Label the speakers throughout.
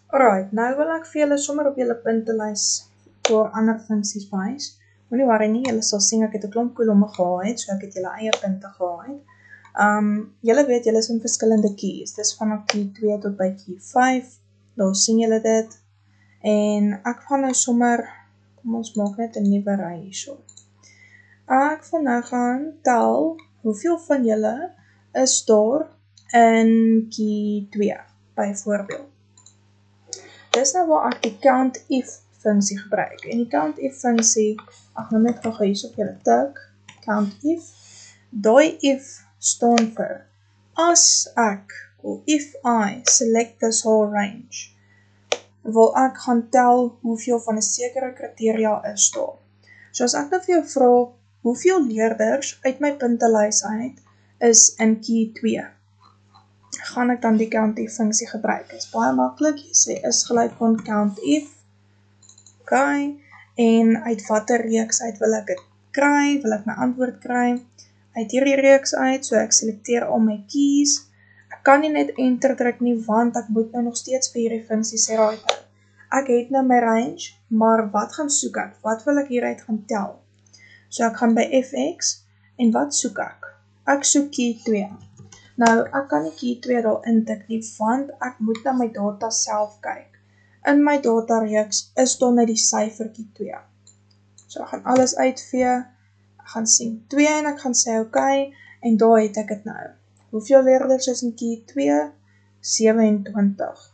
Speaker 1: Alright, nou wil ek vir julle sommer op julle puntelys paar ander funksies wys. Moenie worry nie, julle sal sien ek het 'n klomp kolomme gehad, so ek het julle eie punte gehad. Julle weet julle is in verskillende keys. Dis vanaf key 2 tot by key 5. Daar sien julle dit. En ek gaan nou sommer, kom ons maak net 'n nuwe ry hierso. Ek wil nou gaan tel hoeveel van julle is daar in key 2 byvoorbeeld. Dis nou waar ek die COUNTIF funksie gebruik. En die COUNTIF funksie, ek nou net gou hier op julle tik, COUNTIF. Daai if staan vir as ek, of if I select this whole range, wil ek gaan tel hoeveel van 'n sekere kriteria is daar. So as ek nou vir jou vra, hoeveel leerders uit my puntelys uit is in key 2, gaan ek dan die COUNTIF funksie gebruik. Dit is baie maklik, jy sê is gelyk aan COUNTIF, ok, en uit watter reeks uit wil ek dit kry, wil ek my antwoord kry, uit hierdie reeks uit, so ek selekteer al my keys, ek kan nie net enter druk nie, want ek moet nou nog steeds vir hierdie funksie sê, right, ek het nou my range, maar wat gaan soek ek, wat wil ek hieruit gaan tel, so ek gaan by fx, en wat soek ek? Ek soek key 2, nou ek kan nie key 2 daar intik nie, want ek moet na my data self kyk, in my data reeks is daar net die syfer key 2, so ek gaan alles uitvee, ek gaan sien 2 en ek gaan sê ok, en daar het ek het nou. Hoeveel leerders is in key 2? 27.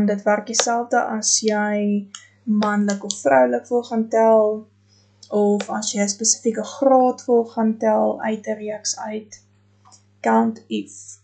Speaker 1: Dit werk dieselfde as jy manlik of vroulik wil gaan tel, of as jy 'n spesifieke graad wil gaan tel uit 'n reeks uit. COUNTIF.